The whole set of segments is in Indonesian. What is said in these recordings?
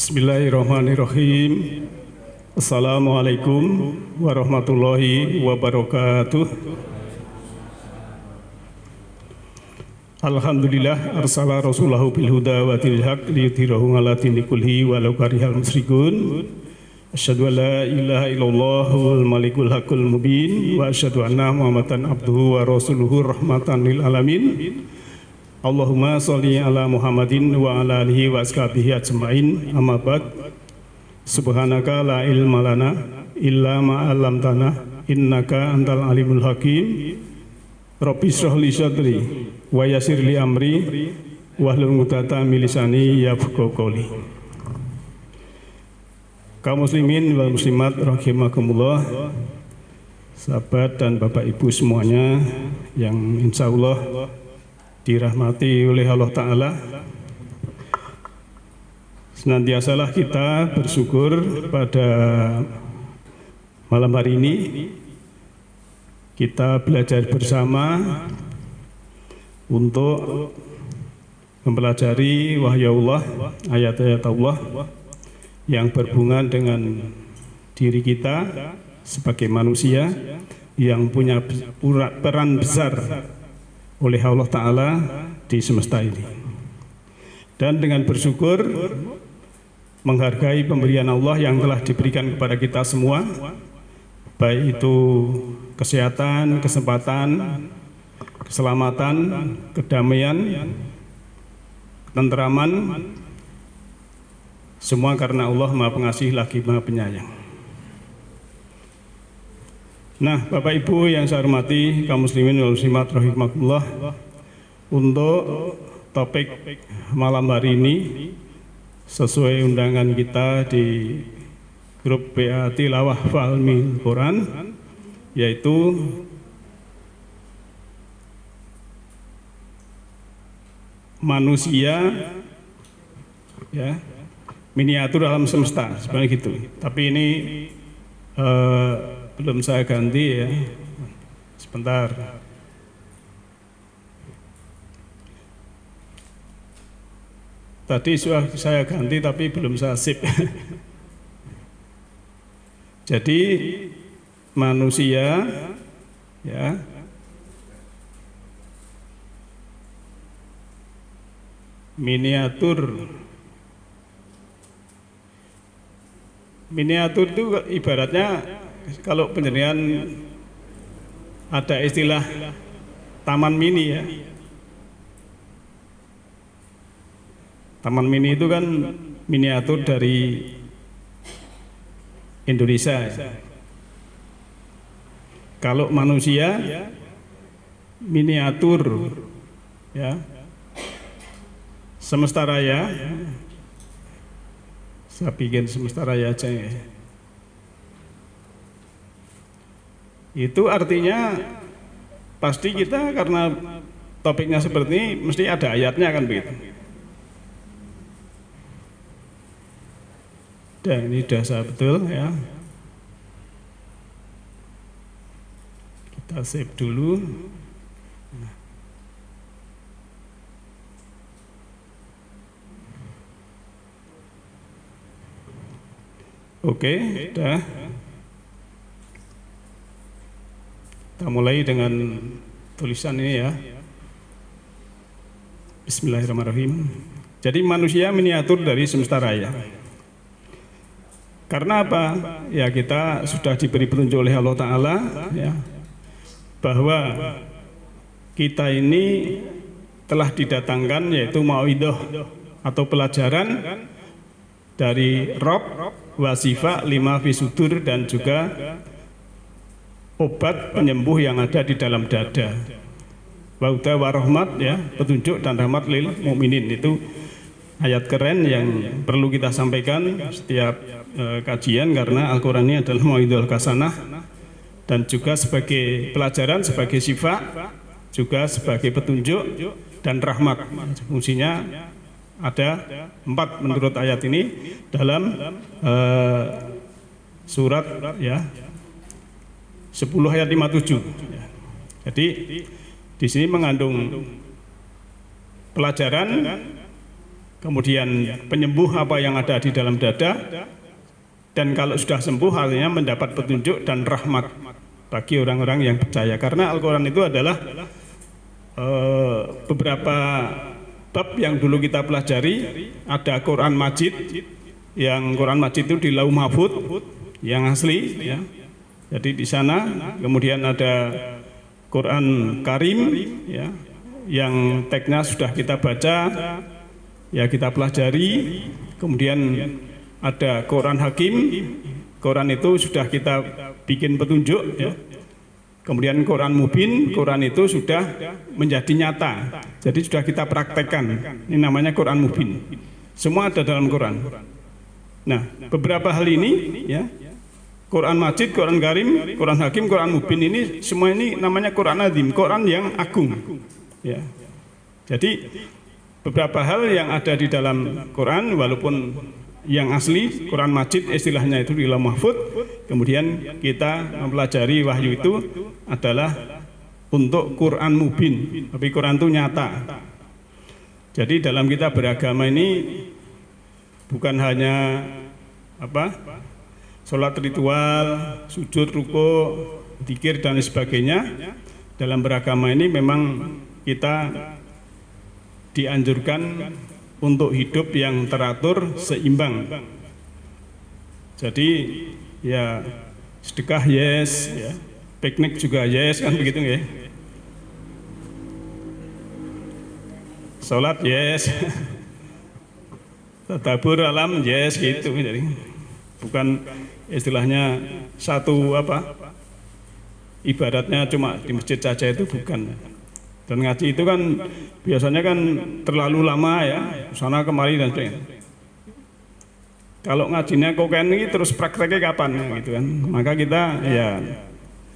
Bismillahirrahmanirrahim. Assalamualaikum warahmatullahi wabarakatuh. Alhamdulillah arsala rasulahu bil huda wa dinil haq liyudhhirahu 'ala dini kulli walau karihal musyrikun. Asyhadu an la ilaha illallah wal malikul haqqul mubin wa asyhadu anna Muhammadan abduhu wa rasuluhu rahmatan lil alamin. Allahumma sholli ala Muhammadin wa ala alihi wa ashabihi ajmain. Amma ba'd. Subhanaka la ilma lana illa ma 'allamtana innaka antal alimul hakim. Rabbi shrah li sadri wa yassir li amri wahlul 'uqdatam min lisani yafqahu qawli. Kaum muslimin wal muslimat rahimakumullah. Sahabat dan Bapak Ibu semuanya yang insya Allah dirahmati oleh Allah Ta'ala, senantiasalah kita bersyukur pada malam hari ini. Kita belajar bersama untuk mempelajari wahyu Allah, ayat-ayat Allah yang berhubungan dengan diri kita sebagai manusia yang punya peran besar oleh Allah Ta'ala di semesta ini. Dan dengan bersyukur menghargai pemberian Allah yang telah diberikan kepada kita semua, baik itu kesehatan, kesempatan, keselamatan, kedamaian, ketenteraman, semua karena Allah Maha Pengasih lagi Maha Penyayang. Nah, Bapak Ibu yang saya hormati, kaum muslimin wal muslimat rahimakumullah, untuk topik malam hari ini sesuai undangan kita di grup PA Tilawah Fahmil Quran, yaitu manusia ya, miniatur alam semesta, sebenarnya gitu. Tapi ini belum saya ganti ya, sebentar. Tadi sudah saya ganti tapi belum saya sip. Jadi manusia ya, miniatur itu ibaratnya kalau penjenengan ada istilah taman mini ya. Taman mini itu kan miniatur dari Indonesia ya. Kalau manusia miniatur ya, semesta raya. Saya bikin semesta raya aja ya. Itu artinya pasti kita, karena topiknya seperti ini mesti ada ayatnya kan begitu. Dan ini dasar betul ya. Kita save dulu. Oke, sudah. Kita mulai dengan tulisan ini ya. Bismillahirrahmanirrahim. Jadi manusia miniatur dari semesta raya. Karena apa? Ya, kita sudah diberi petunjuk oleh Allah Ta'ala ya, bahwa kita ini telah didatangkan yaitu mauidhah atau pelajaran dari Rob, wasifah, lima fisudur, dan juga obat penyembuh yang ada di dalam dada. Wauda warahmat ya, petunjuk dan rahmat lil mukminin. Itu ayat keren yang perlu kita sampaikan setiap kajian, karena Al-Quran ini adalah mauidhah hasanah dan juga sebagai pelajaran, sebagai sifat, juga sebagai petunjuk dan rahmat. Fungsinya ada 4 menurut ayat ini dalam surat ya 10 ayat 57. Jadi di sini mengandung pelajaran kemudian penyembuh apa yang ada di dalam dada, dan kalau sudah sembuh artinya mendapat petunjuk dan rahmat bagi orang-orang yang percaya. Karena Al-Quran itu adalah beberapa bab yang dulu kita pelajari. Ada Quran Majid, yang Quran Majid itu di Lauh Mahfud yang asli ya. Jadi di sana, kemudian ada Quran Karim ya, yang teksnya sudah kita baca ya, kita pelajari. Kemudian ada Quran Hakim, Quran itu sudah kita bikin petunjuk ya. Kemudian Quran Mubin, Quran itu sudah menjadi nyata, jadi sudah kita praktekkan. Ini namanya Quran Mubin. Semua ada dalam Quran. Nah, beberapa hal ini ya, Quran Majid, Quran Karim, Quran Hakim, Quran Mubin, ini semua ini namanya Quran Azim, Quran yang agung ya. Jadi beberapa hal yang ada di dalam Quran, walaupun yang asli Quran Majid istilahnya itu di Lauh Mahfud, kemudian kita mempelajari wahyu itu adalah untuk Quran Mubin, tapi Quran itu nyata. Jadi dalam kita beragama ini bukan hanya sholat ritual, sujud, ruku, dzikir dan sebagainya. Dalam beragama ini memang kita dianjurkan untuk hidup yang teratur, seimbang. Jadi ya sedekah yes, ya, piknik juga yes, kan begitu ya. Sholat yes, tadabbur alam yes, gitu. Jadi bukan istilahnya satu ibaratnya cuma di masjid saja, itu bukan. Dan ngaji itu kan biasanya kan terlalu lama ya, sana kemari dan sebagainya. Kalau ngajinya kokain ini terus prakteknya kapan gitu kan? Maka kita ya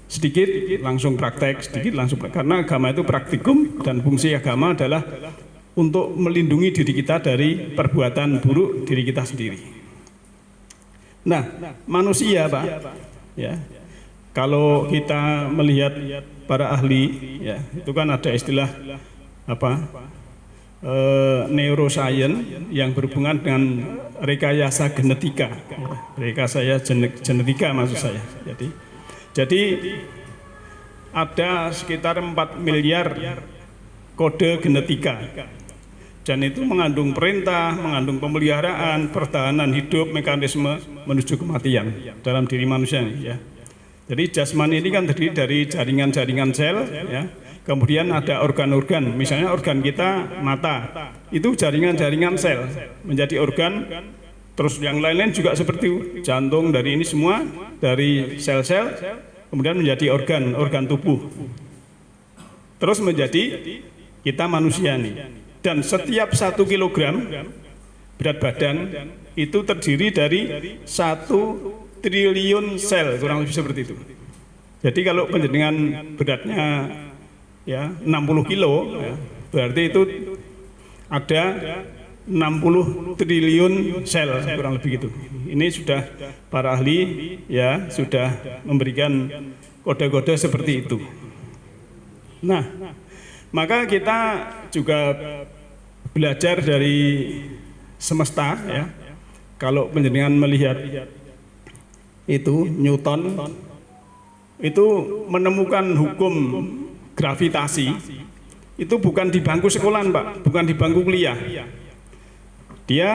sedikit langsung praktek, sedikit langsung praktek. Karena agama itu praktikum, dan fungsi agama adalah untuk melindungi diri kita dari perbuatan buruk diri kita sendiri. Nah, manusia Pak, ya, kalau kita melihat para ahli, ya, itu kan ada istilah neuroscience yang berhubungan dengan rekayasa genetika, rekayasa genetika maksud saya. Jadi ada sekitar 4 miliar kode genetika, dan itu mengandung perintah, mengandung pemeliharaan, pertahanan hidup, mekanisme menuju kematian dalam diri manusia ya. Jadi jasmani ini kan terdiri dari jaringan-jaringan sel ya. Kemudian ada organ-organ, misalnya organ kita mata, itu jaringan-jaringan sel menjadi organ. Terus yang lain-lain juga seperti itu, jantung, dari ini semua dari sel-sel kemudian menjadi organ tubuh. Terus menjadi kita manusia nih. Dan setiap 1 kilogram berat badan itu terdiri dari 1 triliun sel, kurang lebih seperti itu. Jadi kalau penjenengan beratnya ya 60 kilo ya, berarti itu ada 60 triliun sel, kurang lebih gitu. Ini sudah para ahli ya sudah memberikan kode-kode seperti itu. Nah, maka kita juga belajar dari semesta ya. Kalau penjenengan melihat itu Newton itu menemukan hukum gravitasi itu bukan di bangku sekolah Pak, bukan di bangku kuliah. Dia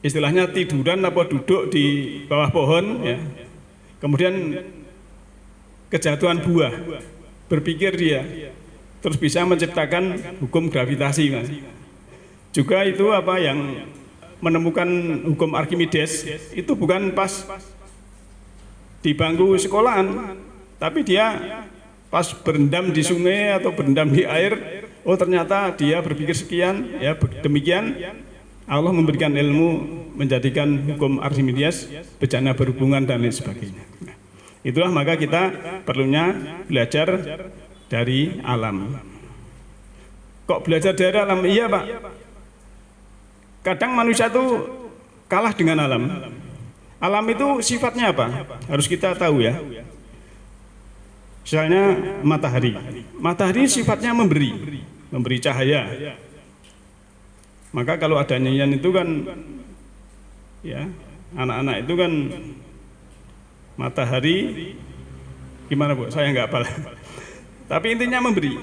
istilahnya tiduran apa duduk di bawah pohon ya. Kemudian kejatuhan buah, berpikir dia terus bisa menciptakan hukum gravitasi Mas. Juga itu yang menemukan hukum Archimedes itu bukan pas di bangku sekolahan, tapi dia pas berendam di sungai atau berendam di air. Oh ternyata dia berpikir sekian ya, demikian Allah memberikan ilmu menjadikan hukum Archimedes bencana berhubungan dan lain sebagainya. Nah, itulah maka kita perlunya belajar dari alam. Kok belajar dari alam? Iya Pak. Kadang manusia itu kalah dengan alam. Alam itu sifatnya apa? Harus kita tahu ya. Misalnya matahari. Matahari sifatnya memberi cahaya. Maka kalau ada nyanyian itu kan ya, anak-anak itu kan matahari gimana Bu? Saya nggak hafal. Tapi intinya memberi.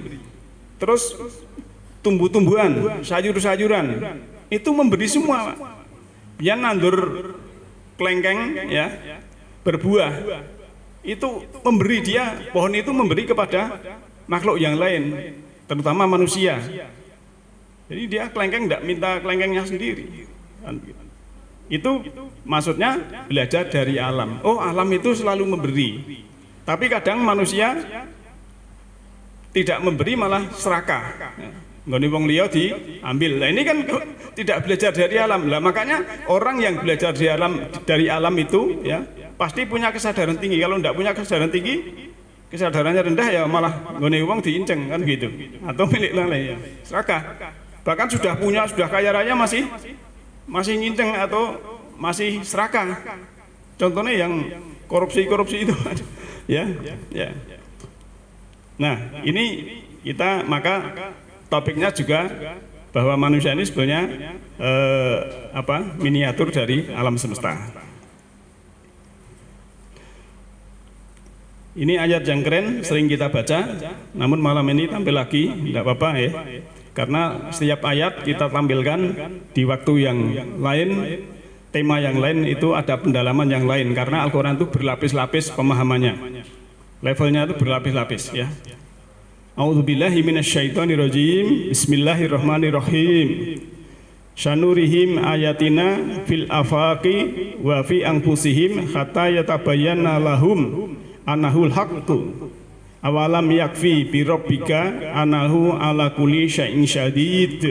Terus tumbuh-tumbuhan, sayur-sayuran itu memberi semua. Biar nandur kelengkeng ya, berbuah. Itu memberi dia, pohon itu memberi kepada makhluk yang lain, terutama manusia. Jadi dia kelengkeng tidak minta kelengkengnya sendiri. Itu maksudnya belajar dari alam. Oh, alam itu selalu memberi. Tapi kadang manusia tidak memberi, malah serakah. Nggone wong liya diambil. Nah, ini kan tidak belajar dari alam. Lah makanya orang yang belajar dari alam itu ya pasti punya kesadaran tinggi. Kalau tidak punya kesadaran tinggi, kesadarannya rendah ya malah nggone wong diinceng kan gitu. Atau milik lalai ya. Serakah. Bahkan sudah punya, sudah kaya raya masih nginceng atau masih serakah. Contohnya yang korupsi itu ya. Nah, ini kita maka topiknya juga bahwa manusia ini sebenarnya miniatur dari alam semesta. Ini ayat yang keren, sering kita baca, namun malam ini tampil lagi, tidak apa-apa ya. Karena setiap ayat kita tampilkan di waktu yang lain, tema yang lain itu ada pendalaman yang lain. Karena Al-Quran itu berlapis-lapis pemahamannya, levelnya itu berlapis-lapis ya. A'udzubillahi minasyaitonirrajim. Bismillahirrahmanirrahim. Sanurihim ayatina fil afaqi wa fi anfusihim hatta yatabayyana lahum annahul haqqu. Awalam yakfi bi rabbika annahu ala kulli syai'in syadid.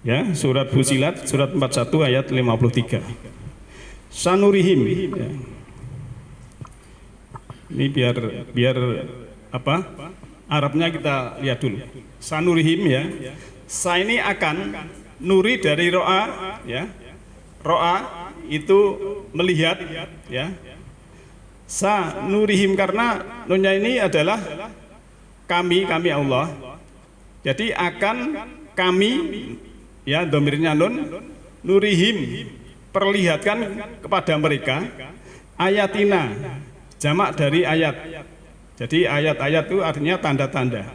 Ya, surat Fusilat surat 41 ayat 53. Sanurihim ya. Ini biar apa? Arabnya kita lihat dulu. Sanurihim ya. Sa ini akan, nuri dari ro'a ya. Ro'a itu melihat ya. Sa nurihim karena nunnya ini adalah kami Allah. Jadi akan kami ya, domirnya nun, nurihim perlihatkan kepada mereka ayatina, jamak dari ayat. Jadi ayat-ayat itu artinya tanda-tanda.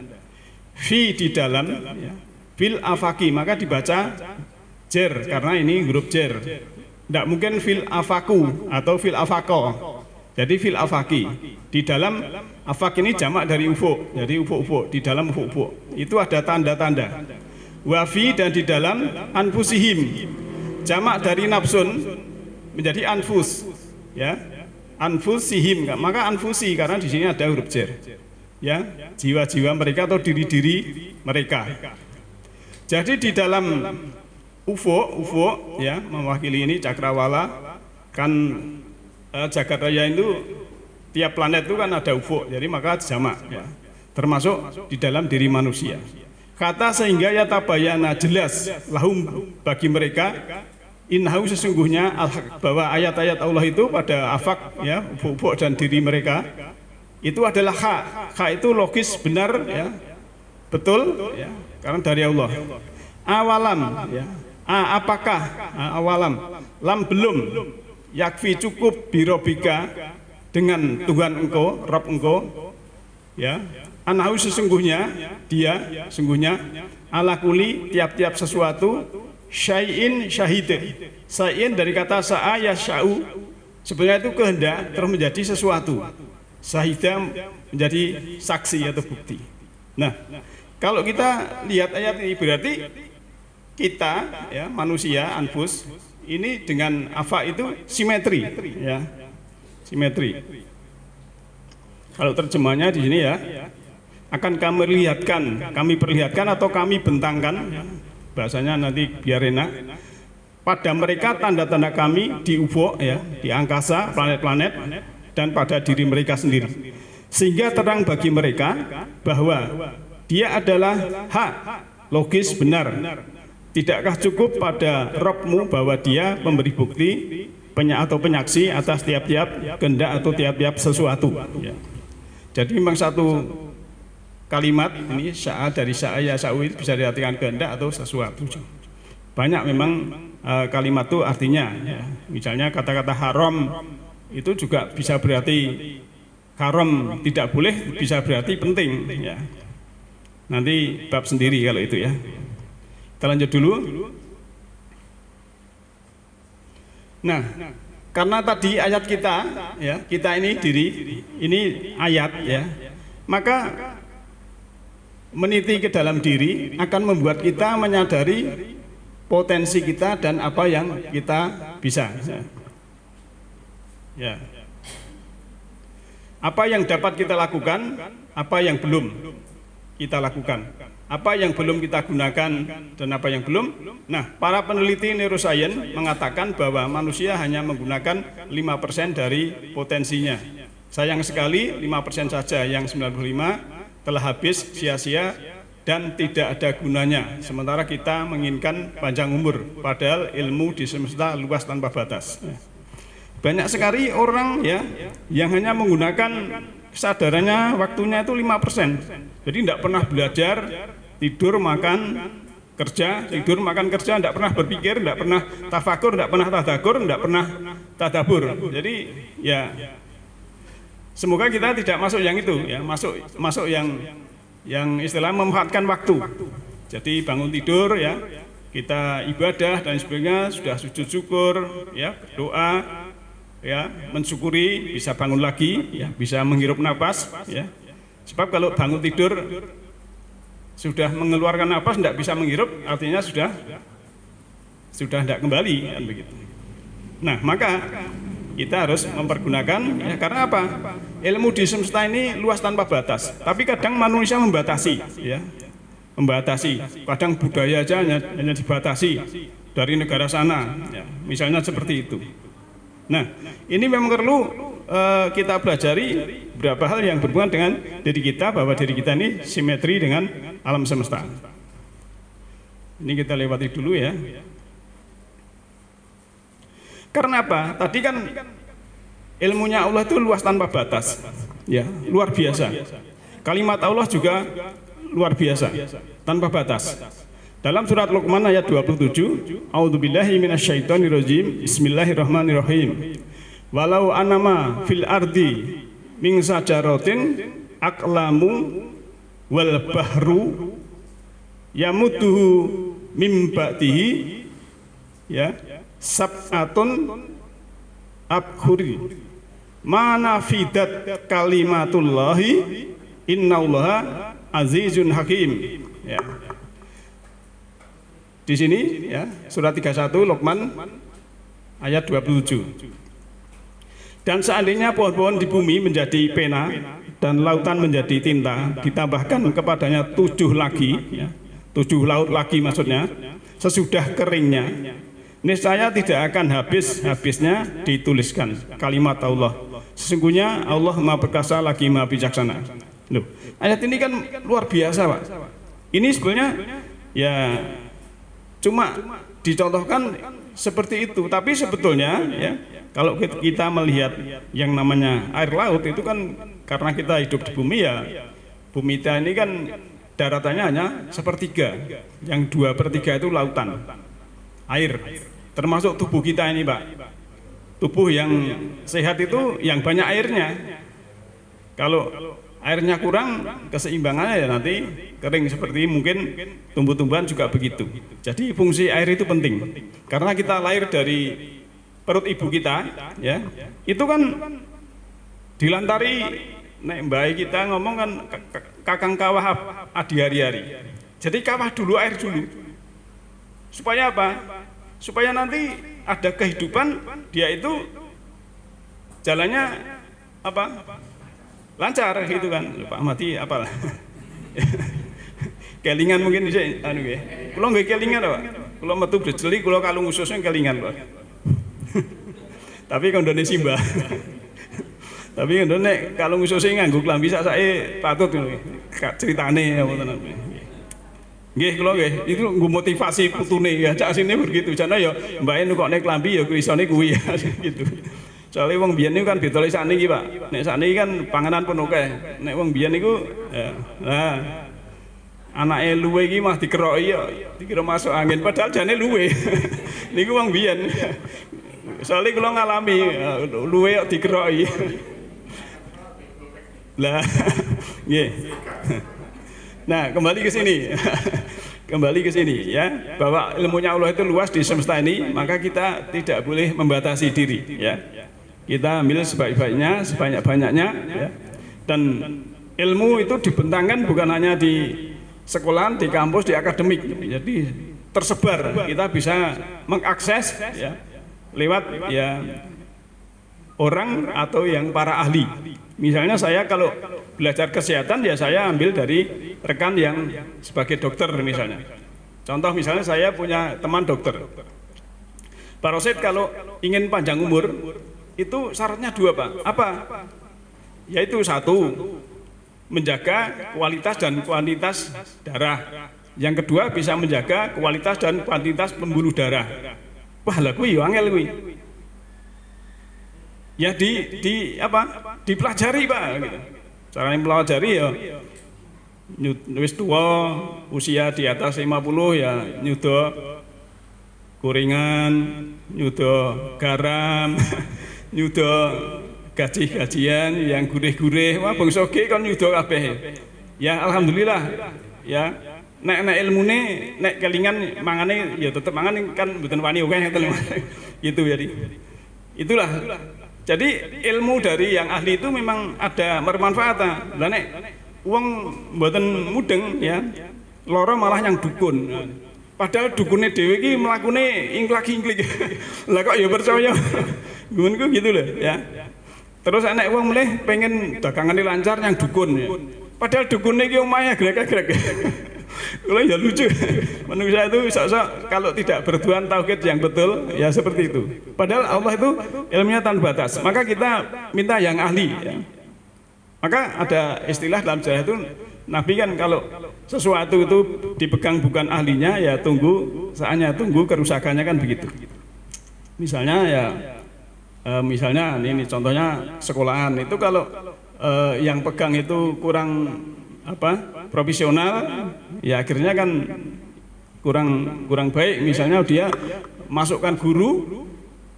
Fi di dalam ya, fil afaki, maka dibaca jer karena ini huruf jer. Tidak mungkin fil afaku atau fil afako. Jadi fil afaki, di dalam afak ini jamak dari ufuk, jadi ufuk-ufuk, di dalam ufuk-ufuk itu ada tanda-tanda. Wafi dan di dalam anfusihim, jamak dari nafsun menjadi anfus, ya anfusihim, maka anfusi karena di sini ada huruf jer, ya jiwa-jiwa mereka atau diri-diri mereka. Jadi di dalam ufuk ya mewakili ini cakrawala kan. Jagat raya itu tiap planet itu kan ada ufuk, jadi maka jamak ya. Termasuk di dalam diri manusia. Kata sehingga ya tabayana jelas lahum bagi mereka innahu sesungguhnya bahwa ayat-ayat Allah itu pada afak ya ufuk dan diri mereka itu adalah hak itu logis benar ya betul ya karena dari Allah. Awalam ya apakah awalam lam belum yakfi cukup birobika dengan Tuhan engkau, Rabb engkau ya, anahu sesungguhnya dia sungguhnya ala kuli tiap-tiap sesuatu syai'in syahid. Syai'in dari kata sa'a yasha'u sebenarnya itu kehendak terus menjadi sesuatu. Syahidah menjadi saksi atau bukti. Nah, kalau kita lihat ayat ini berarti kita ya manusia anfus ini dengan afa itu simetri ya. Simetri. Kalau terjemahnya di sini ya akan kami perlihatkan atau kami bentangkan ya. Bahasanya nanti biar enak. Pada mereka tanda-tanda kami di ufuk ya, di angkasa, planet-planet dan pada diri mereka sendiri. Sehingga terang bagi mereka bahwa dia adalah hak, logis, benar. Tidakkah cukup pada Rabbmu bahwa dia memberi bukti atau penyaksi atas tiap-tiap kehendak atau tiap-tiap sesuatu ya. Jadi memang satu kalimat ini sya'a dari sya'a ya sa'u itu bisa diartikan kehendak atau sesuatu. banyak memang kalimat itu artinya. Ya. Misalnya kata-kata haram itu juga bisa berarti haram tidak boleh, bisa berarti penting. Ya. Nanti bab sendiri kalau itu ya. Kita lanjut dulu. Nah, karena tadi ayat kita, ya, kita ini diri, ini ayat, ya, maka meniti ke dalam diri akan membuat kita menyadari potensi kita dan apa yang kita bisa. Ya. Apa yang dapat kita lakukan, apa yang belum kita lakukan, apa yang belum kita gunakan dan apa yang belum. Nah, para peneliti neuroscience mengatakan bahwa manusia hanya menggunakan 5% dari potensinya. Sayang sekali 5% saja, yang 95 telah habis sia-sia dan tidak ada gunanya. Sementara kita menginginkan panjang umur, padahal ilmu di semesta luas tanpa batas. Banyak sekali orang ya yang hanya menggunakan kesadarannya waktunya itu 5%. Jadi tidak pernah belajar, tidur, makan, kerja, tidur, makan, kerja, tidak pernah berpikir, tidak pernah tafakur, tidak pernah tadakur, tidak pernah tadabur. Jadi ya semoga kita tidak masuk yang itu, ya, masuk yang istilah memanfaatkan waktu. Jadi bangun tidur ya, kita ibadah dan sebagainya, sudah sujud syukur, ya, doa, ya, mensyukuri, bisa bangun lagi, ya, bisa menghirup nafas, ya. Sebab kalau bangun tidur sudah mengeluarkan nafas, tidak bisa menghirup, artinya sudah tidak kembali, kan begitu. Nah, maka kita harus mempergunakan, ya, karena apa? Ilmu di semesta ini luas tanpa batas. Tapi kadang manusia membatasi, ya, membatasi. Kadang budaya aja hanya dibatasi dari negara sana, ya, misalnya seperti itu. Nah, ini memang perlu kita pelajari beberapa hal yang berhubungan dengan diri kita, bahwa diri kita ini simetri dengan alam semesta. Ini kita lewati dulu ya. Karena apa? Tadi kan ilmunya Allah itu luas tanpa batas, ya, luar biasa. Kalimat Allah juga luar biasa, tanpa batas. Dalam surat Luqman ayat 27, A'udzubillahi minasyaitonirrajim, Bismillahirrahmanirrahim. Walau anama fil ardi min sajaratin aqlamu wal bahru yamutuhu mim ba'dihi, ya, sab'atun abhuri ma nafidat kalimatullahi innallaha azizun hakim, ya. Di sini ya, surat 31 Luqman ayat 27. Dan seandainya pohon-pohon di bumi menjadi pena dan lautan menjadi tinta, ditambahkan kepadanya 7 lagi, ya, 7 laut lagi maksudnya, sesudah keringnya, niscaya tidak akan habisnya dituliskan kalimat Allah. Sesungguhnya Allah Maha Perkasa lagi Maha Bijaksana. Loh, ayat ini kan luar biasa, Pak. Ini sebenarnya ya cuma dicontohkan seperti itu, tapi sebetulnya ya, kalau kita melihat yang namanya air laut itu kan karena kita hidup di bumi, ya, bumi kita ini kan daratannya hanya sepertiga, yang 2/3 itu lautan, air, termasuk tubuh kita ini, Pak. Tubuh yang sehat itu yang banyak airnya. Kalau airnya kurang, keseimbangannya ya nanti kering, seperti mungkin tumbuh-tumbuhan juga begitu. Jadi fungsi air itu penting, karena kita lahir dari perut ibu kita, ya, itu kan dilantari, nek mbak kita ngomong kan kakang kawah adi hari-hari. Jadi kawah dulu, air dulu. Supaya apa? Supaya nanti ada kehidupan, dia itu jalannya apa? Lancar gitu kan. Pak Mati apalah. Kelingan mungkin bisa anu nggih. Kula nggih kelingan, Pak. Kula metu brejeli, kula kalung ususnya kelingan, Pak. Tapi kondone simbah. Tapi kondone kalung ususnya nganggo klambi sake patut ngono. Ceritane apa tenan. Nggih, kula nggih, itu nggo motivasi putune ya, cak sine begitu. Jane ya mbake nukokne klambi ya isone kuwi ya gitu. Soalnya wong biyen niku kan beda sakniki, Pak. Nek sakniki kan panganan pun akeh. Nek wong biyen niku ya. Nah. anake luwe iki mah dikeroki ya dikira masuk angin padahal jane luwe. Niku wong biyen. Soale kula ngalami luwe kok dikeroki. Lah nggih. Nah, kembali ke sini. Kembali ke sini ya, bahwa ilmunya Allah itu luas di semesta ini, maka kita tidak boleh membatasi diri ya. Kita ambil sebaik-baiknya, sebanyak-banyaknya ya. Dan ilmu itu dibentangkan bukan hanya di sekolahan, di kampus, di akademik. Jadi tersebar, kita bisa mengakses ya lewat ya orang atau yang para ahli. Misalnya saya kalau belajar kesehatan ya saya ambil dari rekan yang sebagai dokter misalnya. Contoh misalnya saya punya teman dokter. Pak Rosid kalau ingin panjang umur itu syaratnya dua Pak. Apa? Yaitu satu, menjaga kualitas dan kuantitas darah. Yang kedua bisa menjaga kualitas dan kuantitas pembuluh darah. Wah lah kuwi yo angel kuwi. Ya dipelajari Pak gitu. Caranya pelajari ya wis tua, usia di atas 50 ya nyudo gorengan, nyudo garam, nyudo gaji-gajian yang gurih-gurih. Wah bangsa ge kon nyudo kabeh. Ya alhamdulillah ya. Nek ilmune nek kelingan mangane ya tetep mangan kan mboten wani akeh gitu jadi. Itulah. Jadi ilmu dari yang ahli itu memang ada bermanfaat. Lah nek wong mboten mudeng ya, lara malah yang dukun. Padahal dukune dhewe iki mlakune ingklak-ingklik. Lah kok ya percaya. Ngono gitu loh ya. Terus nek wong mulih pengen dagangane lancar yang dukun ya. Padahal dukune iki omahe grek-grek. Kalau ya lucu, manusia itu sok-sok kalau tidak bertuhan tauhid yang betul ya seperti itu. Padahal Allah itu ilmunya tanpa batas. Maka kita minta yang ahli. Ya. Maka ada istilah dalam sejarah itu Nabi kan kalau sesuatu itu dipegang bukan ahlinya ya tunggu saatnya, tunggu kerusakannya kan begitu. Misalnya ya, misalnya ini contohnya sekolahan itu kalau yang pegang itu kurang profesional ya akhirnya kan kurang baik. Misalnya dia masukkan guru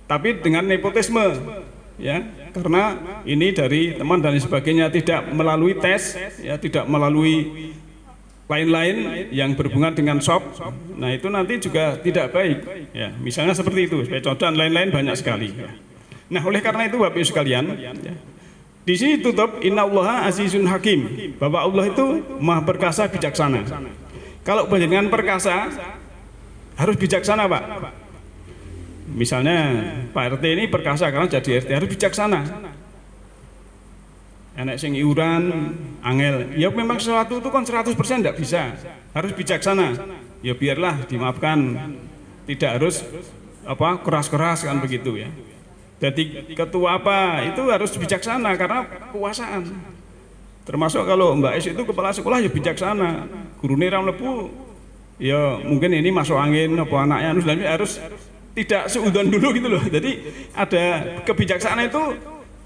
tapi dengan nepotisme ya karena ini dari teman dan sebagainya, tidak melalui tes ya, tidak melalui lain-lain yang berhubungan dengan shop. Nah itu nanti juga tidak baik ya, misalnya seperti itu. Sebagai contoh dan lain-lain banyak sekali ya. Nah oleh karena itu Bapak Ibu sekalian ya, di sini tutup innallaha azizun hakim, bahwa Allah itu maha perkasa bijaksana. Kalau panjenengan perkasa harus bijaksana Pak. Misalnya Pak RT ini perkasa karena jadi RT, harus bijaksana. Enak sing iuran angel, ya memang sesuatu itu kan 100% tidak bisa, harus bijaksana. Ya biarlah dimaafkan, tidak harus keras-keras kan begitu ya. Jadi ketua apa itu harus bijaksana karena kekuasaan. Termasuk kalau Mbak Es itu kepala sekolah ya bijaksana. Gurune ra mlebu ya mungkin ini masuk angin apa anaknya harus tidak seudon dulu gitu loh. Jadi ada kebijaksanaan itu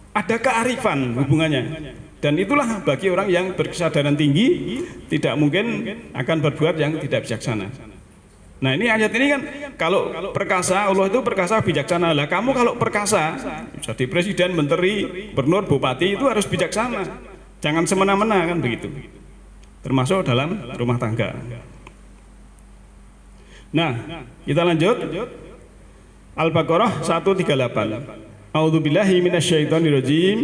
ada kearifan hubungannya. Dan itulah bagi orang yang berkesadaran tinggi tidak mungkin akan berbuat yang tidak bijaksana. Nah ini ayat ini kan kalau perkasa, Allah itu perkasa bijaksana. Lah kamu kalau perkasa jadi presiden, menteri, gubernur, bupati itu harus bijaksana. Jangan semena-mena kan begitu. Termasuk dalam rumah tangga. Nah kita lanjut. Al-Baqarah 138. A'udzubillahi minasyaitonirrajim.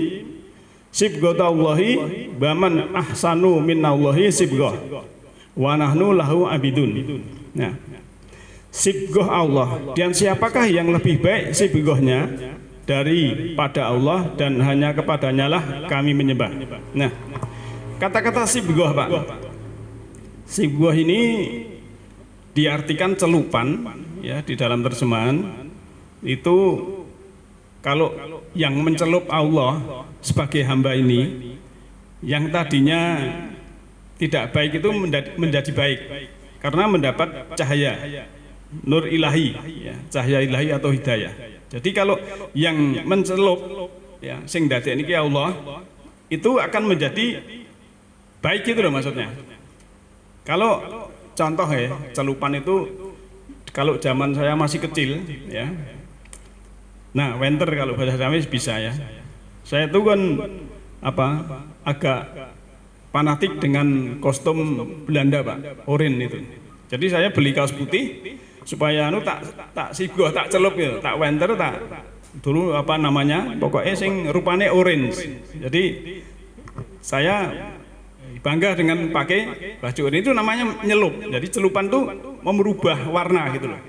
Sibghatallahi wa man ahsanu minallahi sibghah. Wa nahnu lahu abidun. Nah, sibghah Allah, dan siapakah yang lebih baik sibghahnya daripada Allah, dan hanya kepadanya lah kami menyembah. Nah, kata-kata sibghah Pak, sibghah ini diartikan celupan ya di dalam terjemahan. Itu kalau yang mencelup Allah sebagai hamba ini, yang tadinya tidak baik itu menjadi baik karena mendapat cahaya nur ilahi ya, cahaya ilahi atau hidayah. Jadi kalau yang mencelup ya sing dadekne iki Allah itu akan menjadi baik itu loh maksudnya. Kalau contoh ya, celupan itu kalau zaman saya masih kecil ya. Nah, wenter kalau bahasa Jawa bisa ya. Saya itu kan agak fanatik dengan kostum Belanda, Pak, oren itu. Jadi saya beli kaos putih supaya tak sigoh, tak celup ya, tak wenter, tak dulu pokoknya sing rupane orange. Jadi saya bangga dengan pakai baju orange, itu namanya nyelup. Jadi celupan tuh merubah warna gitu loh.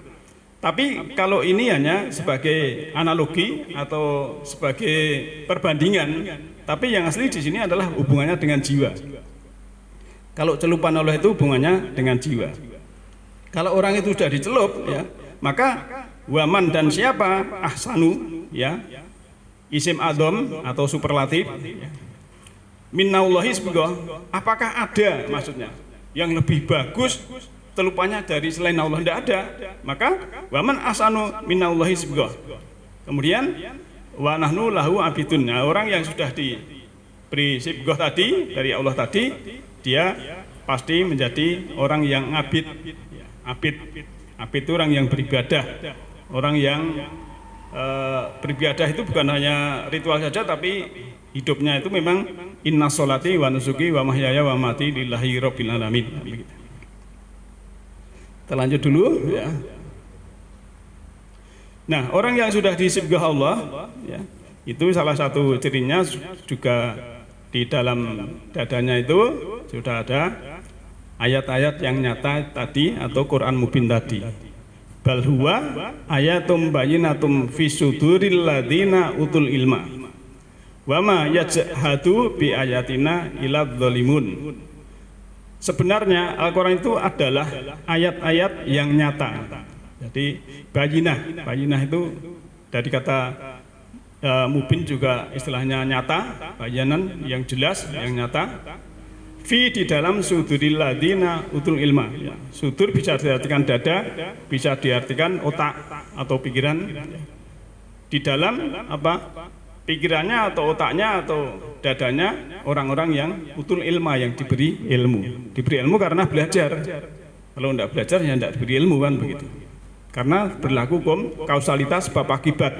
Tapi kalau ini hanya sebagai analogi atau sebagai perbandingan, tapi yang asli di sini adalah hubungannya dengan jiwa. Kalau celupan Allah itu hubungannya dengan jiwa. Kalau orang itu sudah dicelup ya, maka waman dan siapa ahsanu ya, isim adom atau superlatif ya. Minnallahi sebuah, apakah ada maksudnya yang lebih bagus celupannya dari selain Allah? Tidak ada. Maka waman ahsanu minnallahi sebuah. Kemudian wa nahnu lahu abidun. Nah, orang yang sudah diberi sibgoh tadi dari Allah tadi, dia pasti menjadi orang yang abid. Abid itu orang yang beribadah. Orang yang beribadah itu bukan hanya ritual saja, tapi hidupnya itu memang inna sholati wa nusuki wa mahyaya wa mati lillahi rabbil alamin. Kita lanjut dulu ya. Nah, orang yang sudah disibgah Allah ya, itu salah satu cirinya juga di dalam dadanya itu sudah ada ayat-ayat yang nyata tadi atau Quran mubin tadi. Bal huwa ayatum bayyinatum fi suduril ladina utul ilma. Wa ma yajhadu bi ayatina ilad dzalimun. Sebenarnya Al-Quran itu adalah ayat-ayat yang nyata. Jadi bayinah itu dari kata mubin juga istilahnya nyata, bayanan yang jelas, yang nyata. Fi di dalam suduril ladina utul ilma. Ya. Sudur bisa diartikan dada, bisa diartikan otak atau pikiran. Di dalam pikirannya atau otaknya atau dadanya orang-orang yang utul ilma, yang diberi ilmu. Diberi ilmu karena belajar. Kalau tidak belajar ya tidak diberi ilmu kan begitu. Karena berlaku kausalitas sebab akibat.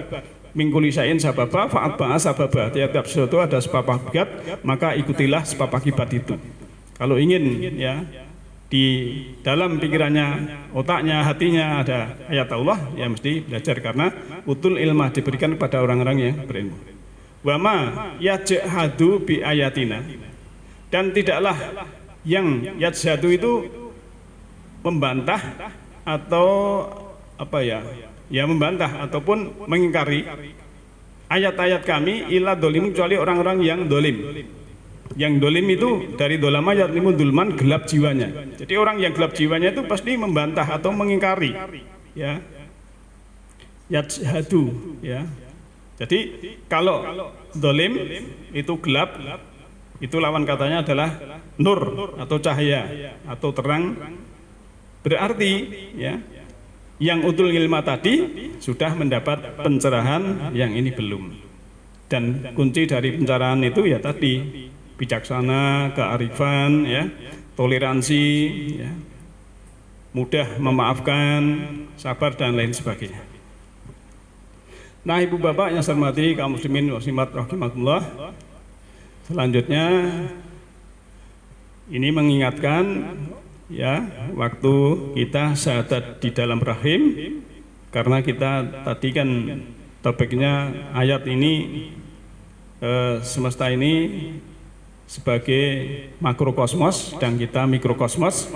Mingkuli sain sababa fa'atba'a sababa. Tiap-tiap sesuatu ada sebab akibat, maka ikutilah sebab akibat itu. Kalau ingin ya di dalam pikirannya, otaknya, hatinya ada ayat Allah, ya mesti belajar karena utul ilmah diberikan kepada orang-orang yang berilmu. Wa ma yajhadu bi ayatina. Dan tidaklah yang yajhadu itu membantah atau membantah ataupun mengingkari ayat-ayat kami ila dolim, kecuali orang-orang yang dolim. Yang dolim itu dari dolama yatlimu dulman, gelap jiwanya. Jadi orang yang gelap jiwanya itu pasti membantah atau mengingkari ya. Yajhadu ya. Jadi kalau dolim itu gelap, itu lawan katanya adalah nur atau cahaya atau terang. Berarti ya, yang utul ilma tadi sudah mendapat pencerahan, yang ini belum. Dan kunci dari pencerahan itu ya tadi bijaksana, kearifan, ya, toleransi, ya, mudah memaafkan, sabar dan lain sebagainya. Nah, ibu bapak yang saya hormati kaum muslimin muslimat rahimakumullah. Selanjutnya ini mengingatkan ya, waktu kita syahadat di dalam rahim, karena kita tadi kan topiknya ayat ini semesta ini sebagai makrokosmos dan kita mikrokosmos,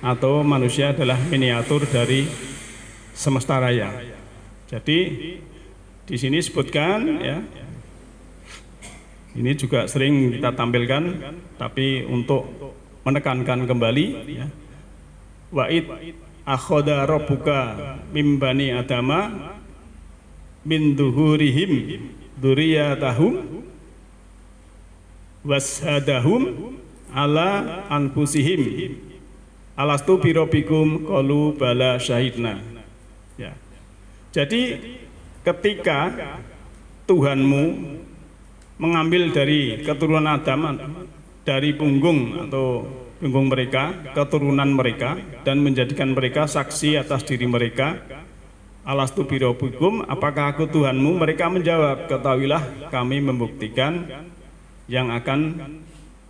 atau manusia adalah miniatur dari semesta raya. Jadi di sini sebutkan ya, ini juga sering kita tampilkan, tapi untuk menekankan kembali ya, wa'id akhoda rabbuka mim bani adama min duhurihim dzurriyyatahum washadahum ala anfusihim alastu birabbikum qalu bala syahidna ya. Jadi ketika Tuhanmu mengambil dari keturunan Adam, dari punggung atau punggung mereka, keturunan mereka, dan menjadikan mereka saksi atas diri mereka. Alastu birabbikum, apakah aku Tuhanmu? Mereka menjawab, ketahuilah kami membuktikan yang akan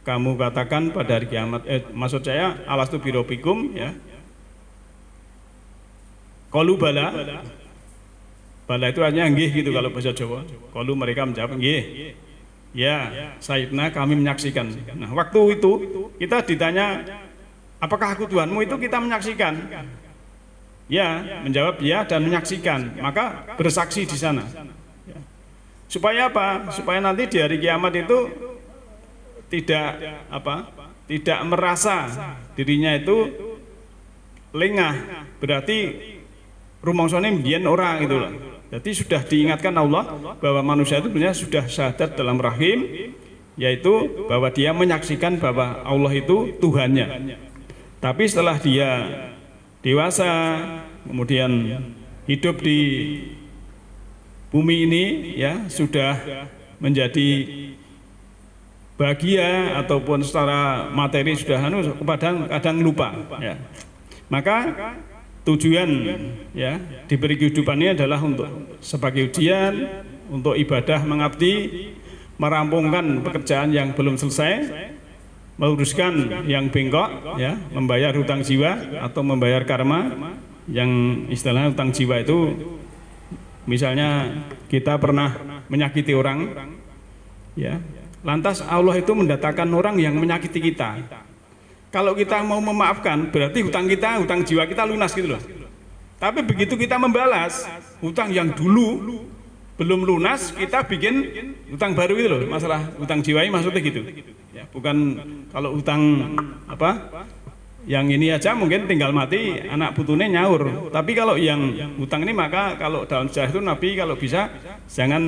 kamu katakan pada hari kiamat. Maksud saya alastu birabbikum, ya. Qalu bala. Bala itu artinya nggih gitu kalau bahasa Jawa. Qalu, mereka menjawab nggih. Ya, Sayyidina, kami menyaksikan. Nah, waktu itu kita ditanya, apakah aku Tuhanmu? Itu kita menyaksikan. Ya, menjawab ya dan menyaksikan. Maka bersaksi di sana. Ya. Supaya apa? Supaya nanti di hari kiamat itu tidak merasa dirinya itu lengah. Berarti rumangsane mbiyen ora gitu loh. Jadi sudah diingatkan Allah bahwa manusia itu sebenarnya sudah syahadat dalam rahim, yaitu bahwa dia menyaksikan bahwa Allah itu Tuhannya. Tapi setelah dia dewasa, kemudian hidup di bumi ini, ya sudah menjadi bahagia ataupun secara materi sudah kadang lupa. Ya. Maka tujuan ya diberi kehidupan ini adalah untuk sebagai ujian, untuk ibadah mengabdi, merampungkan pekerjaan yang belum selesai, meluruskan yang bengkok, ya, membayar hutang jiwa atau membayar karma. Yang istilahnya hutang jiwa itu misalnya kita pernah menyakiti orang, ya, lantas Allah itu mendatangkan orang yang menyakiti kita. Kalau kita mau memaafkan, berarti hutang jiwa kita lunas gitu loh. Tapi begitu kita membalas hutang yang dulu belum lunas, kita bikin hutang baru gitu loh. Masalah hutang jiwa ini maksudnya gitu. Ya, bukan kalau hutang yang ini aja mungkin tinggal mati anak putune nyaur. Tapi kalau yang hutang ini, maka kalau dalam sejarah itu Nabi kalau bisa jangan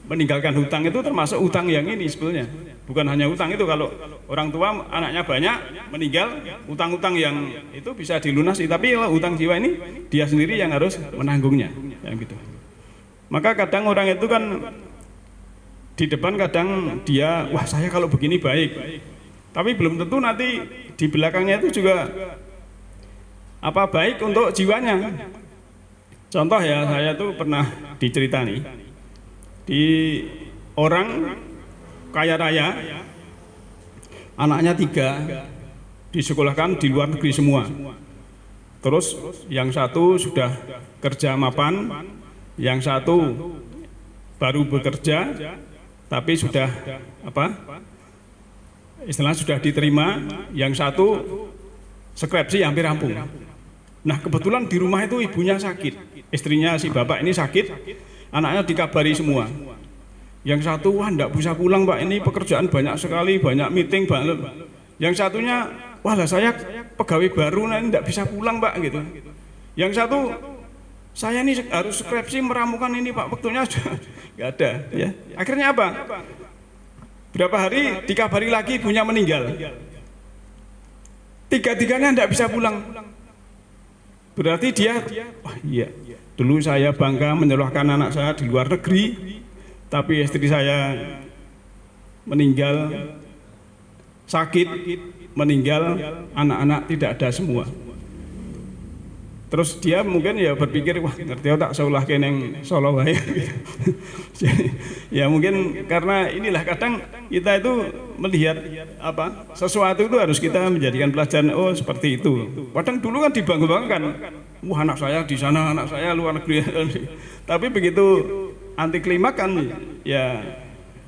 meninggalkan hutang, itu termasuk hutang yang ini sebetulnya. Bukan hanya hutang itu, kalau orang tua anaknya banyak meninggal, hutang-hutang yang itu bisa dilunasi, tapi kalau hutang jiwa ini dia sendiri yang harus menanggungnya, yang gitu. Maka kadang orang itu kan di depan kadang dia, wah saya kalau begini baik, tapi belum tentu nanti di belakangnya itu juga baik untuk jiwanya. Contoh ya, saya tuh pernah diceritani di orang kaya raya, anaknya 3 disekolahkan di luar negeri semua. Terus yang satu sudah kerja mapan, yang satu baru bekerja tapi sudah istilahnya sudah diterima, yang satu skripsi hampir rampung. Nah kebetulan di rumah itu ibunya sakit, istrinya si bapak ini sakit, anaknya dikabari semua. Yang satu, wah enggak bisa pulang Pak, ini pekerjaan banyak sekali, banyak meeting banget. Yang satunya, wah lah saya pegawai baru, nah enggak bisa pulang Pak gitu. Yang satu, saya ini harus skripsi meramukan ini Pak, waktunya sudah enggak ada. Ya. Akhirnya apa? Berapa hari dikabari lagi ibunya meninggal. Tiga-tiganya enggak bisa pulang. Berarti dia, wah iya, dulu saya bangga menyerahkan anak saya di luar negeri, tapi istri saya meninggal, sakit, meninggal, anak-anak tidak ada semua. Terus dia mungkin ya berpikir, wah ngerti tak saulah keneng Solo wae. Ya mungkin karena inilah kadang kita itu melihat sesuatu itu harus kita menjadikan pelajaran, oh seperti itu. Kadang dulu kan dibangga-banggakan, wah anak saya di sana, anak saya luar negeri. Tapi begitu anti klimaks kan ya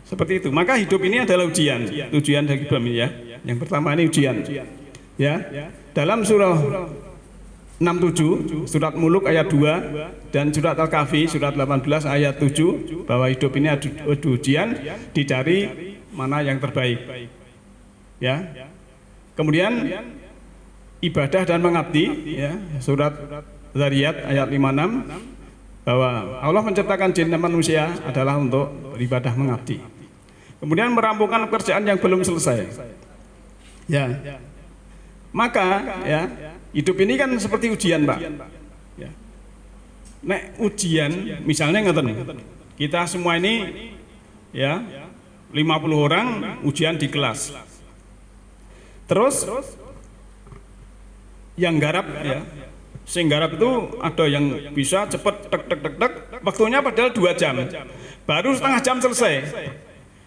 seperti itu. Maka hidup ini adalah ujian, ujian dari Ibnu ya. Yang pertama ini ujian. Ya. Dalam surah 67, surat Muluk ayat 2 dan surat Al-Kahfi surat 18 ayat 7, bahwa hidup ini ada ujian, dicari mana yang terbaik. Ya. Kemudian ibadah dan mengabdi, ya, surat Zariyat ayat 56, bahwa Allah menciptakan jin dan manusia adalah untuk beribadah mengabdi. Kemudian merampungkan pekerjaan yang belum selesai. Ya. Maka ya, hidup ini kan seperti ujian, Pak. Ya. Nek ujian misalnya ngeten. Kita semua ini ya 50 orang ujian di kelas. Terus yang garap ya. Sing garap itu ada yang bisa cepet tek tek tek tek, waktunya padahal 2 jam. Baru setengah jam selesai.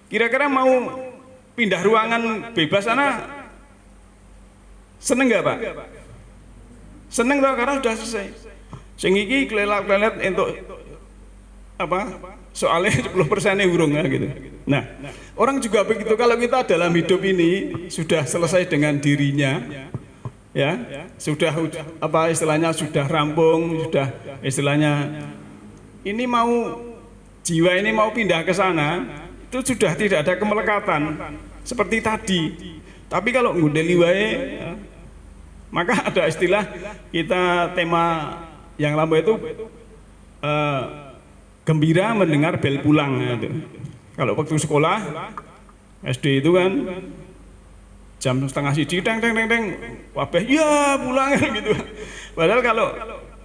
Kira-kira mau pindah ruangan bebas sana seneng nggak Pak? Seneng toh karena sudah selesai. Sing iki klelat-klelet untuk apa? Soalnya 10% urung ya gitu. Nah, orang juga begitu, kalau kita dalam hidup ini sudah selesai dengan dirinya, ya, sudah apa istilahnya sudah rampung, sudah istilahnya ini mau jiwa ini mau pindah ke sana, itu sudah tidak ada kemelekatan seperti tadi. Tapi kalau ngundeli wae, ya, maka ada istilah kita tema yang lama itu gembira mendengar bel pulang gitu. Kalau waktu sekolah SD itu kan jam setengah 1 teng teng teng teng wabeh ya pulang gitu. Padahal kalau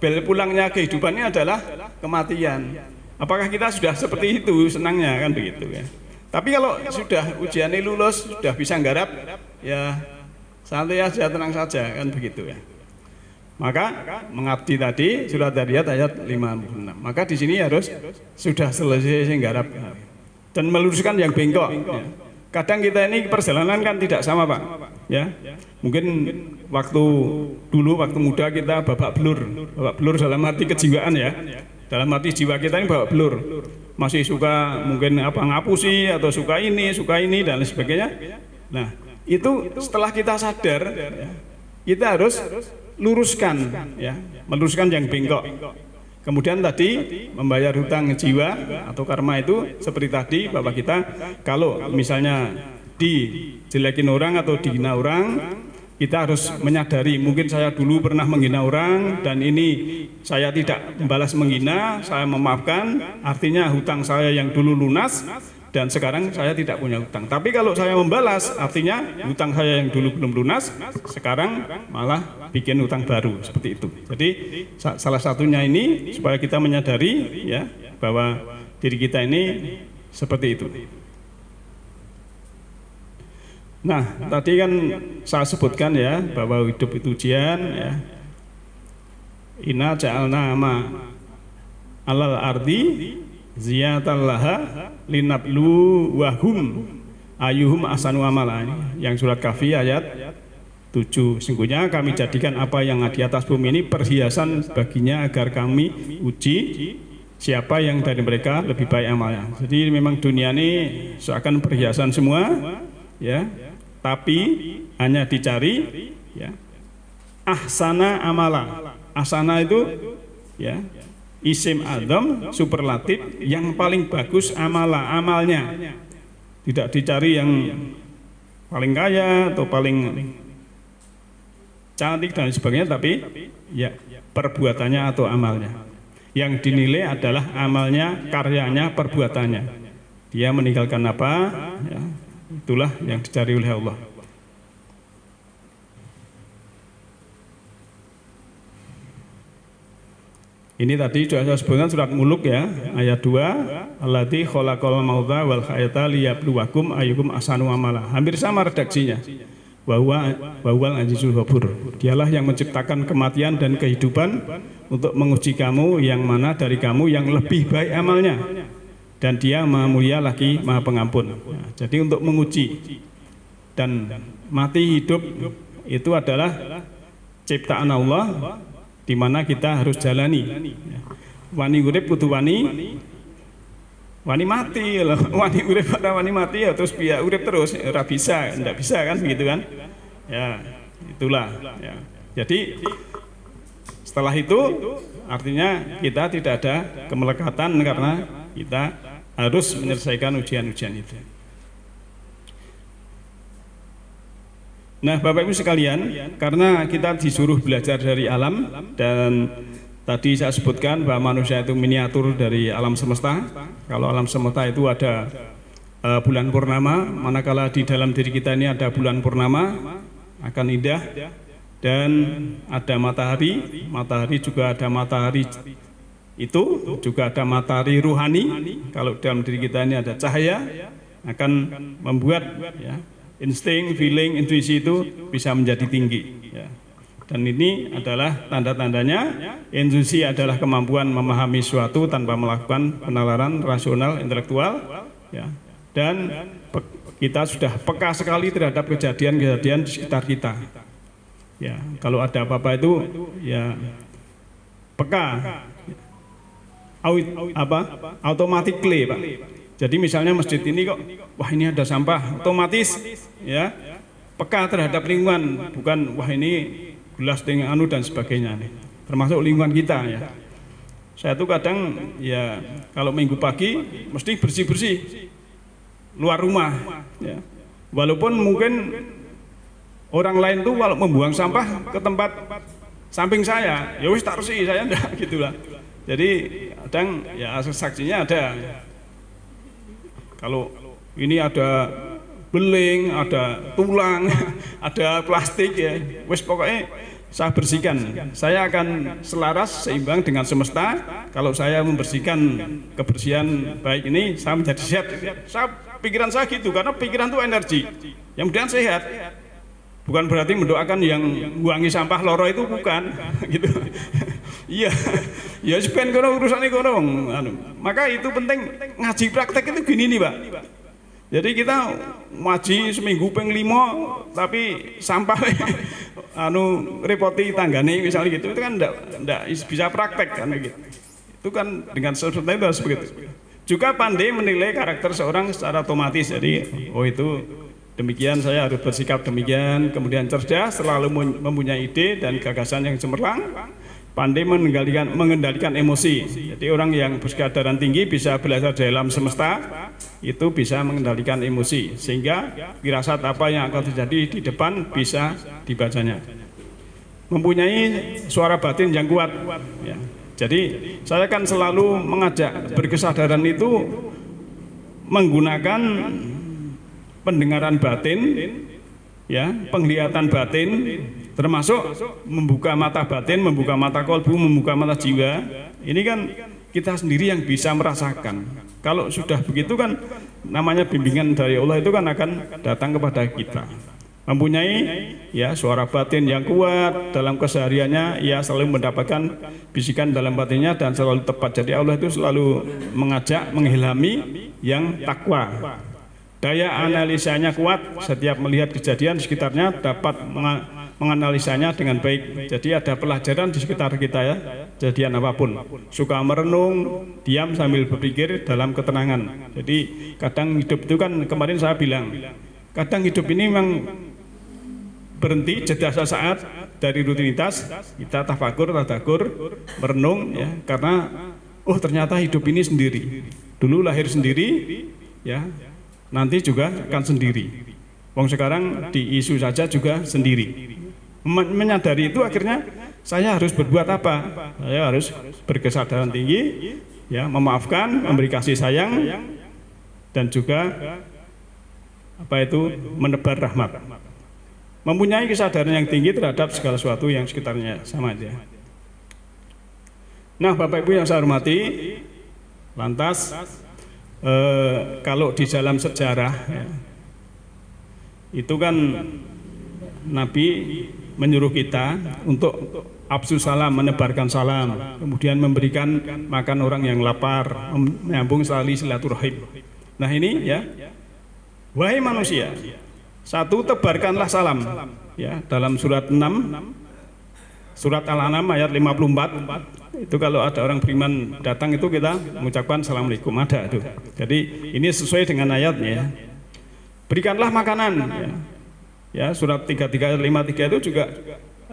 bel pulangnya kehidupannya adalah kematian. Apakah kita sudah seperti itu senangnya kan begitu ya. Tapi kalau sudah ujiannya lulus, sudah bisa nggarap ya santai aja, tenang saja kan begitu ya. Maka mengabdi tadi surat Dzariyat ayat 56. Maka di sini harus sudah selesai nggarap dan meluruskan yang bengkok. Ya. Kadang kita ini perjalanan kan tidak sama Pak. Ya, mungkin waktu dulu waktu muda kita babak belur dalam arti kejiwaan ya. Dalam arti jiwa kita ini babak belur. Masih suka mungkin apa ngapusi atau suka ini dan lain sebagainya. Nah, itu setelah kita sadar ya, kita harus luruskan ya, meluruskan yang bengkok. Kemudian tadi membayar hutang jiwa atau karma itu seperti tadi Bapak kita, kalau misalnya dijelekin orang atau dihina orang, kita harus menyadari mungkin saya dulu pernah menghina orang dan ini saya tidak membalas menghina, saya memaafkan, artinya hutang saya yang dulu lunas dan sekarang saya tidak punya hutang. Tapi kalau saya membalas, artinya hutang saya yang dulu belum lunas, sekarang malah bikin hutang baru, seperti itu. Jadi salah satunya ini supaya kita menyadari ya bahwa diri kita ini seperti itu. Nah, tadi kan saya sebutkan ya bahwa hidup itu ujian ya. Inna ja'alna ma alal ardi ziyatan laha linablu wahum ayuhum asanu amala. Yang surat Kahfi ayat 7. Sungguhnya kami jadikan apa yang ada di atas bumi ini perhiasan baginya agar kami uji siapa yang dari mereka lebih baik amalnya. Jadi memang dunia ini seakan perhiasan semua ya, tapi hanya dicari ya ahsana amala. Ahsana itu ya isim adzam superlatif yang paling bagus amalnya. Tidak dicari yang paling kaya atau paling cantik dan sebagainya, tapi ya perbuatannya atau amalnya. Yang dinilai adalah amalnya, karyanya, perbuatannya. Dia meninggalkan apa ya, itulah yang dicari oleh Allah. Ini tadi sudah saya sebutkan surat Muluk ya, ayat 2, allati khalaqal mauta wal hayata liyabluwakum ayyukum ahsanu amala. Hampir sama redaksinya. Wa huwal azizul ghafur. Dialah yang menciptakan kematian dan kehidupan untuk menguji kamu yang mana dari kamu yang lebih baik amalnya. Dan Dia Maha Mulia lagi Maha Pengampun. Nah, jadi untuk menguji dan mati hidup itu adalah ciptaan Allah, di mana kita harus jalani. Wani urip kudu wani mati, wani urip pada wani mati ya terus biar urip terus, ora bisa, enggak bisa kan begitu kan? Ya, itulah. Ya. Jadi setelah itu artinya kita tidak ada kemelekatan karena kita harus menyelesaikan ujian-ujian itu. Nah Bapak Ibu sekalian, karena kita disuruh belajar dari alam dan tadi saya sebutkan bahwa manusia itu miniatur dari alam semesta. Kalau alam semesta itu ada bulan purnama, manakala di dalam diri kita ini ada bulan purnama, akan indah, dan ada matahari. Matahari juga ada matahari itu, juga ada matahari ruhani. Kalau dalam diri kita ini ada cahaya, akan membuat ya, insting, feeling, intuisi itu bisa menjadi tinggi ya. Dan ini adalah tanda-tandanya intuisi adalah kemampuan memahami suatu tanpa melakukan penalaran rasional intelektual, ya. Dan kita sudah peka sekali terhadap kejadian-kejadian di sekitar kita. Ya, kalau ada apa-apa itu ya peka, automatically, Pak. Jadi misalnya masjid ini kok, wah ini ada sampah, otomatis ya peka terhadap lingkungan, bukan wah ini gelas dengan anu dan sebagainya nih. Termasuk lingkungan kita ya. Saya tuh kadang ya kalau minggu pagi mesti bersih-bersih luar rumah ya. Walaupun mungkin orang lain tuh kalau membuang sampah ke tempat samping saya, ya wis tak resik, saya enggak gitulah. Jadi kadang ya saksinya ada. Kalau ini ada beling, ada tulang, ada plastik ya, wis pokoknya saya bersihkan. Saya akan selaras seimbang dengan semesta. Kalau saya membersihkan kebersihan baik ini, saya menjadi sehat. Pikiran saya gitu, karena pikiran itu energi. Yang kemudian sehat. Bukan berarti mendoakan yang buangi sampah loro itu, bukan, gitu. Iya, ya sepen kono urusan kono. Maka itu penting ngaji praktek itu gini nih, Pak. Jadi kita ngaji seminggu ping 5 tapi sampah repoti tanggane misalnya gitu, itu kan enggak bisa praktek kan gitu. Itu kan dengan seperti itu harus begitu. Juga pandai menilai karakter seorang secara otomatis. Jadi oh itu demikian, saya harus bersikap demikian. Kemudian cerdas, selalu mempunyai ide dan gagasan yang cemerlang. Pandai mengendalikan emosi. Jadi orang yang berkesadaran tinggi bisa belajar dalam semesta, itu bisa mengendalikan emosi, sehingga firasat apa yang akan terjadi di depan bisa dibacanya. Mempunyai suara batin yang kuat. Ya. Jadi saya kan selalu mengajak berkesadaran itu menggunakan pendengaran batin, ya, penglihatan batin, termasuk membuka mata batin, membuka mata kolbu, membuka mata jiwa. Ini kan kita sendiri yang bisa merasakan. Kalau sudah begitu kan namanya bimbingan dari Allah itu kan akan datang kepada kita. Mempunyai ya suara batin yang kuat dalam kesehariannya, ia selalu mendapatkan bisikan dalam batinnya dan selalu tepat. Jadi Allah itu selalu mengajak, mengilhami yang takwa. Daya analisanya kuat, setiap melihat kejadian di sekitarnya dapat menganalisanya dengan baik. Jadi ada pelajaran di sekitar kita ya, kejadian apapun. Suka merenung, diam sambil berpikir dalam ketenangan. Jadi kadang hidup itu kan kemarin saya bilang, kadang hidup ini memang berhenti jeda sesaat dari rutinitas, kita tafakur, tadakur, merenung ya, karena oh ternyata hidup ini sendiri. Dulu lahir sendiri ya, nanti juga akan sendiri. Wong sekarang di isu saja juga sendiri. Menyadari itu akhirnya saya harus berbuat apa? Saya harus berkesadaran tinggi, ya, memaafkan, memberi kasih sayang, dan juga apa itu menebar rahmat. Mempunyai kesadaran yang tinggi terhadap segala sesuatu yang sekitarnya sama aja. Nah, Bapak Ibu yang saya hormati, lantas kalau di dalam sejarah ya, itu kan Nabi menyuruh kita untuk afsus salam, menebarkan salam, kemudian memberikan makan orang yang lapar, menyambung tali silaturahim. Nah ini ya, wahai manusia, satu, tebarkanlah salam ya, dalam surat 6, surat Al-An'am ayat 54. Itu kalau ada orang beriman datang itu kita mengucapkan assalamualaikum, ada itu. Jadi ini sesuai dengan ayatnya ya. Berikanlah makanan ya. Ya, surat 33 ayat 53 itu juga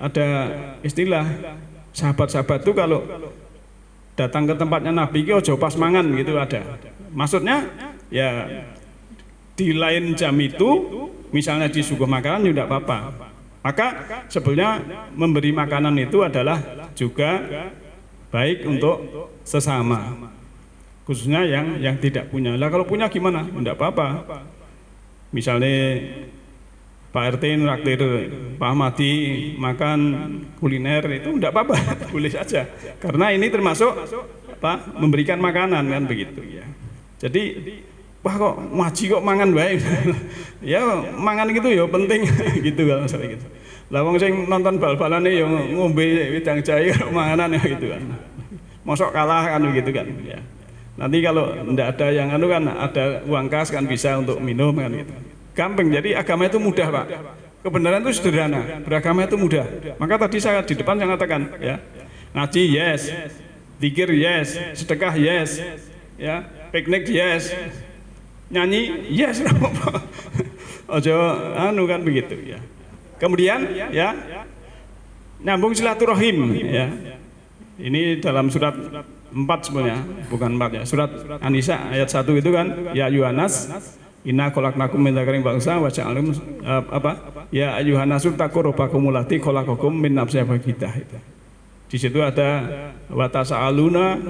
ada istilah sahabat-sahabat itu kalau datang ke tempatnya Nabi ki ojo pas mangan gitu ada. Maksudnya ya di lain jam itu misalnya disuguh makanan tidak apa-apa. Maka sebenarnya memberi makanan itu adalah juga baik untuk sesama. Khususnya yang tidak punya. Lah kalau punya gimana? Tidak apa-apa. Misalnya Pak RT nraktir Pak Ahmadi makan kuliner itu tidak apa-apa, boleh saja. Karena ini termasuk apa, memberikan makanan kan begitu ya. Jadi wah kok ngaji kok mangan baik. Ya mangan gitu ya penting gitu kalau misalnya gitu. Lah wong sing nonton bal-balane ya ngombe wedang jahe manganan ya gitu kan. Mosok kalah kan begitu kan ya. Nanti kalau tidak ada yang anu kan ada uang kas kan bisa untuk minum kan gitu. Gampang, jadi agama itu mudah Pak. Kebenaran itu sederhana, beragama itu mudah. Maka tadi saya di depan saya katakan ya, ngaji yes, zikir yes, sedekah yes, ya, piknik yes, nyanyi yes. Ojo anu kan begitu ya. Kemudian ya nyambung silaturahim ya. Ini dalam surat 4 sebenarnya, bukan 4 ya. Surat An-Nisa ayat 1 itu kan ya Yuhanas inna khalaqnakum min dzakarin wa unsa wa ja'alnakum ya ayyuhanasu taqu rabbakum allati khalaqakum min nafsin wahidah itu. Di situ ada wa tasaaluna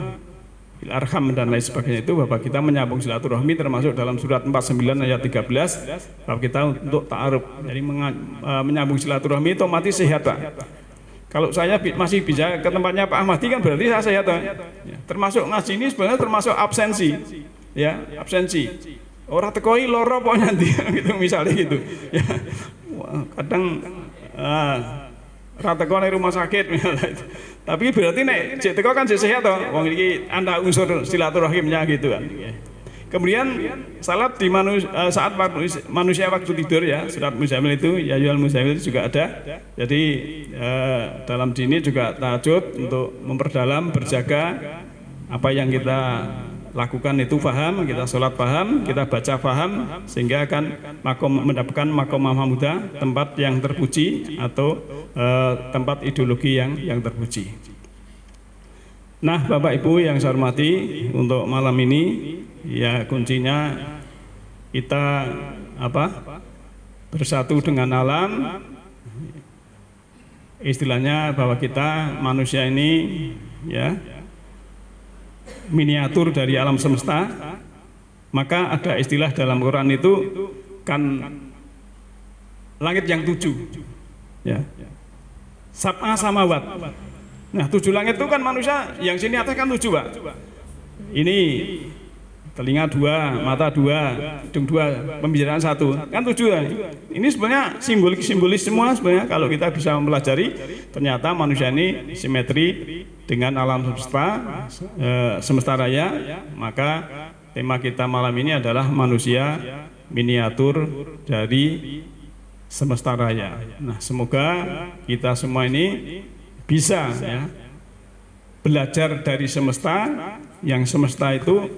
fil arham dan lain sebagainya, itu Bapak kita menyambung silaturahmi termasuk dalam surat 49 ayat 13 Bapak kita untuk ta'aruf. Jadi menyambung silaturahmi itu mati sehat Pak. Kalau saya masih bisa ke tempatnya Pak Ahmadi kan berarti saya sehat ya. Termasuk ngaji ini sebenarnya termasuk absensi ya, absensi. Orang tekoi loro apa nanti gitu misalnya gitu ya. Kadang rata di rumah sakit misalnya. Tapi berarti nek cek teko kan sehat toh. Wong iki anda unsur silaturahimnya gitu kan. Kemudian salat di saat manusia waktu tidur ya, surat Muzammil itu ya ayyuhal muzammil itu juga ada. Jadi dalam dini juga tahajud untuk memperdalam, berjaga apa yang kita lakukan itu paham, kita sholat paham, kita baca paham, sehingga akan mendapatkan makom mahmudah, tempat yang terpuji atau tempat ideologi yang terpuji. Nah Bapak Ibu yang saya hormati, untuk malam ini ya kuncinya kita bersatu dengan alam. Istilahnya bahwa kita manusia ini ya miniatur dari alam semesta. Maka ada istilah dalam Quran itu kan langit yang 7 ya, sab'a samawat. Nah 7 langit itu kan manusia, yang sini atas kan 7 Pak. Ini telinga 2, mata 2, hidung 2, pembicaraan 1, kan 7 kan. Ini sebenarnya simbolis semua sebenarnya. Kalau kita bisa mempelajari, ternyata manusia ini simetri dengan alam semesta raya. Maka tema kita malam ini adalah manusia miniatur dari semesta raya. Nah semoga kita semua ini bisa ya belajar dari semesta, yang semesta itu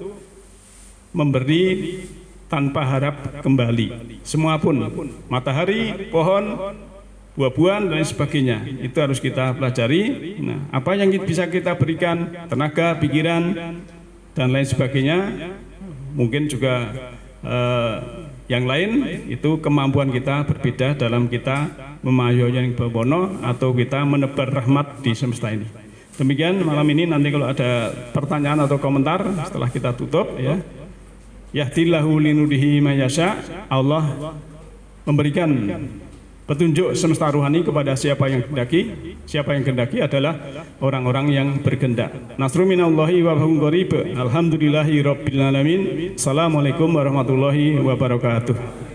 memberi tanpa harap kembali. Semua pun, matahari, pohon, buah-buahan dan sebagainya, itu harus kita pelajari. Nah, apa yang bisa kita berikan, tenaga, pikiran dan lain sebagainya, mungkin juga yang lain, itu kemampuan kita berbeda dalam kita memayoyang bawono atau kita menebar rahmat di semesta ini. Demikian malam ini. Nanti kalau ada pertanyaan atau komentar setelah kita tutup ya. Yahdillahu linurihi mayasya, Allah memberikan petunjuk semesta rohani kepada siapa yang kehendaki. Siapa yang kehendaki adalah orang-orang yang berkehendak. Nasrun minallahi wa fathun qarib. Alhamdulillahi rabbil alamin. Assalamualaikum warahmatullahi wabarakatuh.